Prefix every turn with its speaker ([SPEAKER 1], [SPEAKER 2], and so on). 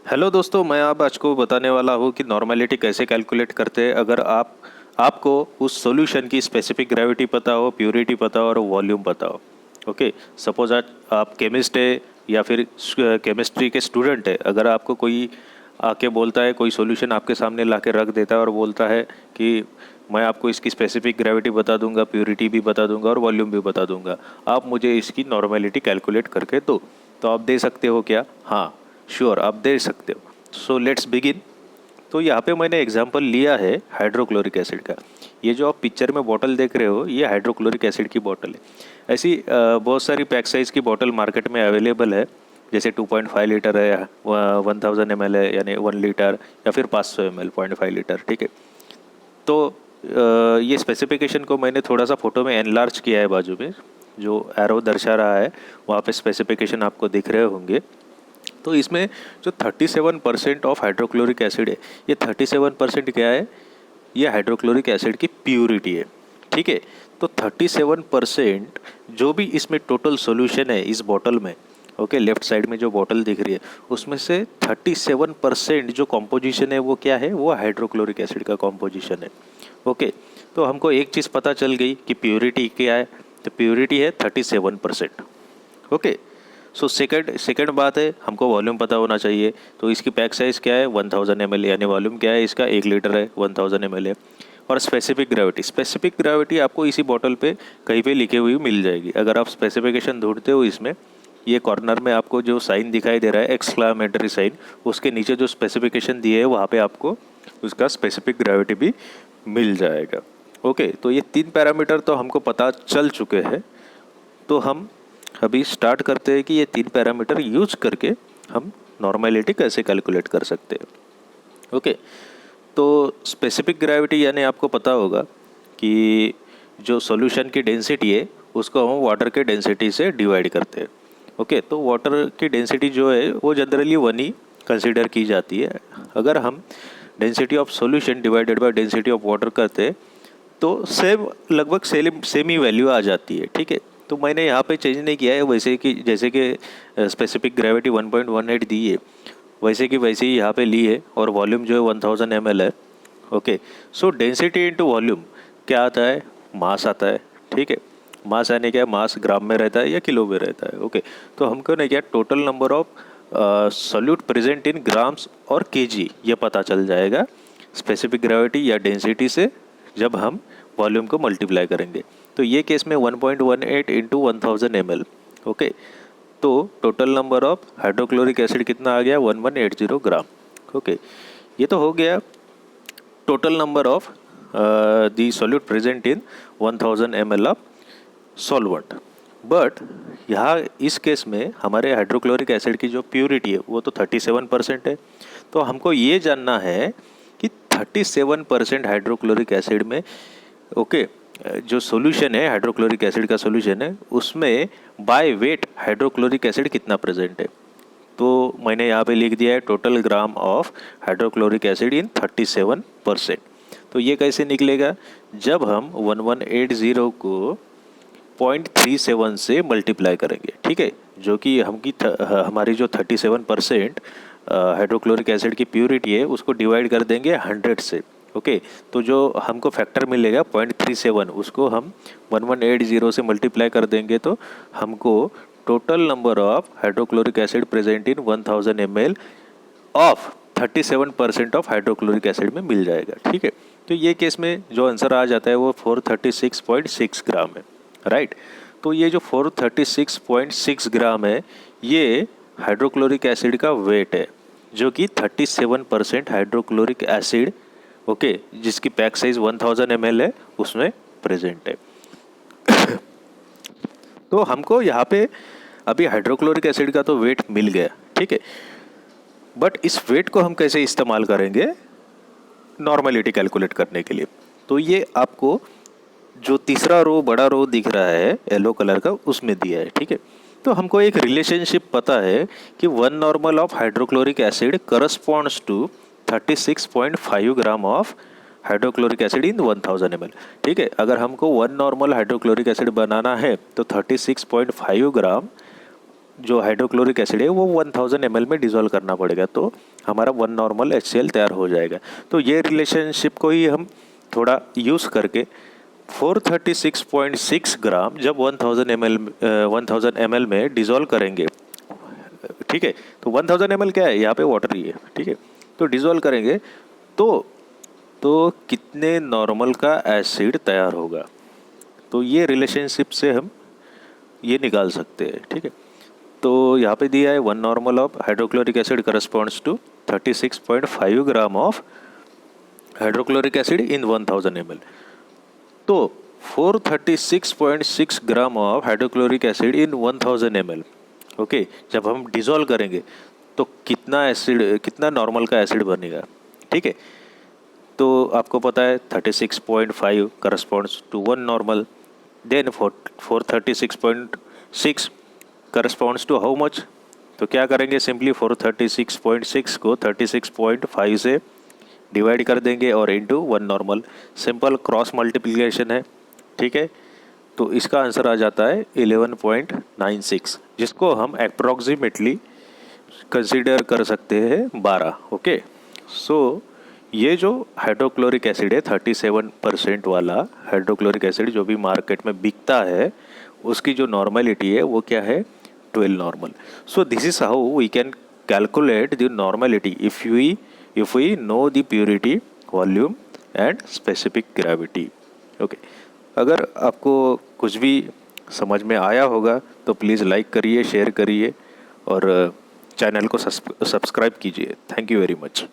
[SPEAKER 1] Hello दोस्तों, मैं अब आज को बताने वाला हूँ कि नॉर्मेलिटी कैसे कैलकुलेट करते हैं। अगर आपको उस सॉल्यूशन की स्पेसिफिक ग्रेविटी पता हो, प्योरिटी पता हो और वॉल्यूम पता हो। ओके, सपोज आज आप केमिस्ट है या फिर केमिस्ट्री के स्टूडेंट है। अगर आपको कोई आके बोलता है, कोई सॉल्यूशन आपके सामने ला के रख देता है और बोलता है कि मैं आपको इसकी स्पेसिफिक ग्रेविटी बता दूंगा, प्योरिटी भी बता दूंगा और वॉल्यूम भी बता दूंगा, आप मुझे इसकी नॉर्मेलिटी कैलकुलेट करके दो, तो आप दे सकते हो क्या? हाँ, श्योर, आप दे सकते हो। So let's begin. तो यहाँ पे मैंने एग्जांपल लिया है हाइड्रोक्लोरिक एसिड का। ये जो आप पिक्चर में बोतल देख रहे हो, ये हाइड्रोक्लोरिक एसिड की बोतल है। ऐसी बहुत सारी पैक साइज़ की बोतल मार्केट में अवेलेबल है। जैसे 2.5 लीटर है, 1000 ml है, यानी 1 लीटर, या फिर 500 ml 0.5 लीटर। ठीक है। तो ये स्पेसिफिकेशन को मैंने थोड़ा सा फ़ोटो में एनलार्ज किया है। बाजू में जो एरो दर्शा रहा है वहाँ पे स्पेसिफिकेशन आपको दिख रहे होंगे। तो इसमें जो 37% ऑफ हाइड्रोक्लोरिक एसिड है, ये 37% क्या है? ये हाइड्रोक्लोरिक एसिड की प्यूरिटी है। ठीक है। तो 37% जो भी इसमें टोटल सॉल्यूशन है इस बॉटल में, ओके, लेफ्ट साइड में जो बॉटल दिख रही है उसमें से 37% जो कॉम्पोजिशन है वो क्या है? वो हाइड्रोक्लोरिक एसिड का कॉम्पोजिशन है। ओके। तो हमको एक चीज़ पता चल गई कि प्योरिटी क्या है। तो प्योरिटी है 37%। ओके। सो सेकंड बात है, हमको वॉल्यूम पता होना चाहिए। तो इसकी पैक साइज़ क्या है? 1000 ml, यानी वॉल्यूम क्या है इसका? 1 लीटर है, 1000 ml है। और स्पेसिफिक ग्रेविटी आपको इसी बॉटल पे कहीं पे लिखी हुई मिल जाएगी। अगर आप स्पेसिफिकेशन ढूंढते हो इसमें, ये कॉर्नर में आपको जो साइन दिखाई दे रहा है, एक्सक्लामेटरी साइन, उसके नीचे जो स्पेसिफिकेशन दिए है वहाँ पे आपको उसका स्पेसिफिक ग्रेविटी भी मिल जाएगा। ओके। तो ये 3 पैरामीटर तो हमको पता चल चुके हैं। तो हम अभी स्टार्ट करते हैं कि ये 3 पैरामीटर यूज करके हम नॉर्मेलिटी कैसे कैलकुलेट कर सकते हैं। ओके। तो स्पेसिफिक ग्रेविटी यानी आपको पता होगा कि जो सॉल्यूशन की डेंसिटी है उसको हम वाटर के डेंसिटी से डिवाइड करते हैं। ओके। तो वाटर की डेंसिटी जो है वो जनरली 1 ही कंसिडर की जाती है। अगर हम density of solution divided by density of water करते हैं तो लगभग सेम ही वैल्यू आ जाती है। ठीक है। तो मैंने यहाँ पे चेंज नहीं किया है, वैसे कि जैसे कि स्पेसिफिक ग्रेविटी 1.18 दी है वैसे कि वैसे ही यहाँ पे ली है। और वॉल्यूम जो है 1000 ml है। ओके। सो डेंसिटी इनटू वॉल्यूम क्या आता है? मास आता है। ठीक है। मास यानी क्या? मास ग्राम में रहता है या किलो में रहता है। ओके। तो हमको नहीं क्या, total number of solute present in grams और केजी ये पता चल जाएगा स्पेसिफिक ग्रेविटी या डेंसिटी से, जब हम वॉल्यूम को मल्टीप्लाई करेंगे। तो ये केस में 1.18 इंटू 1000 ml। ओके। तो total number of hydrochloric acid कितना आ गया? 1180 ग्राम। ओके। ये तो हो गया total number of the solute present in 1000 ml of solvent. But यहाँ इस केस में हमारे हाइड्रोक्लोरिक एसिड की जो प्योरिटी है वो तो 37% है। तो हमको ये जानना है कि 37% हाइड्रोक्लोरिक एसिड में, ओके, जो सॉल्यूशन है, हाइड्रोक्लोरिक एसिड का सॉल्यूशन है, उसमें बाय वेट हाइड्रोक्लोरिक एसिड कितना प्रेजेंट है। तो मैंने यहाँ पे लिख दिया है total gram of hydrochloric acid इन 37%। तो ये कैसे निकलेगा? जब हम 1180 को 0.37 से मल्टीप्लाई करेंगे। ठीक है। जो कि हमारी जो 37% हाइड्रोक्लोरिक एसिड की प्योरिटी है उसको डिवाइड कर देंगे 100 से। ओके। तो जो हमको फैक्टर मिलेगा 0.37, उसको हम 1180 से मल्टीप्लाई कर देंगे तो हमको total number of hydrochloric acid present in 1000 ml of 37% of hydrochloric acid में मिल जाएगा। ठीक है। तो ये केस में जो आंसर आ जाता है वो 436.6 ग्राम है। राइट। तो ये जो 436.6 ग्राम है ये हाइड्रोक्लोरिक एसिड का वेट है, जो कि 37% हाइड्रोक्लोरिक एसिड, ओके, जिसकी पैक साइज 1000 ml है उसमें प्रेजेंट है। तो हमको यहाँ पे अभी हाइड्रोक्लोरिक एसिड का तो वेट मिल गया। ठीक है। बट इस वेट को हम कैसे इस्तेमाल करेंगे नॉर्मेलिटी कैलकुलेट करने के लिए? तो ये आपको जो तीसरा रो, बड़ा रो दिख रहा है येलो कलर का, उसमें दिया है। ठीक है। तो हमको एक रिलेशनशिप पता है कि 1 normal of hydrochloric acid corresponds to 36.5 gram of hydrochloric acid in 1000 ml। ठीक है। अगर हमको 1 नॉर्मल हाइड्रोक्लोरिक एसिड बनाना है तो 36.5 ग्राम जो हाइड्रोक्लोरिक एसिड है वो 1000 ml में डिज़ोल्व करना पड़ेगा, तो हमारा 1 नॉर्मल HCl तैयार हो जाएगा। तो ये रिलेशनशिप को ही हम थोड़ा यूज़ करके 436.6 ग्राम जब 1000 ml में डिज़ोल्व करेंगे, ठीक है। तो 1000 ml क्या है, यहाँ पे वाटर ही है, ठीक है। तो डिज़ोल्व करेंगे तो कितने नॉर्मल का एसिड तैयार होगा, तो ये रिलेशनशिप से हम ये निकाल सकते हैं, ठीक है। तो यहाँ पे दिया है 1 normal of hydrochloric acid corresponds to 36.5 gram of hydrochloric acid in 1000 ml। तो 436.6 gram of hydrochloric acid in 1000 ml, okay, जब हम डिज़ोल्व करेंगे तो कितना नॉर्मल का एसिड बनेगा, ठीक है। तो आपको पता है 36.5 corresponds to 1 normal, then 436.6 corresponds to how much. तो क्या करेंगे, सिंपली 436.6 को 36.5 से डिवाइड कर देंगे और into 1 normal, simple cross multiplication है, ठीक है। तो इसका आंसर आ जाता है 11.96, जिसको हम अप्रॉक्सीमेटली कंसीडर कर सकते हैं 12, ओके। सो ये जो हाइड्रोक्लोरिक एसिड है 37% वाला हाइड्रोक्लोरिक एसिड जो भी मार्केट में बिकता है, उसकी जो नॉर्मेलिटी है वो क्या है, 12 normal. So this is how we can calculate the normality if we know the purity, volume and specific gravity, okay. अगर आपको कुछ भी समझ में आया होगा तो प्लीज़ लाइक करिए, शेयर करिए और चैनल को सब्सक्राइब कीजिए। Thank you very much.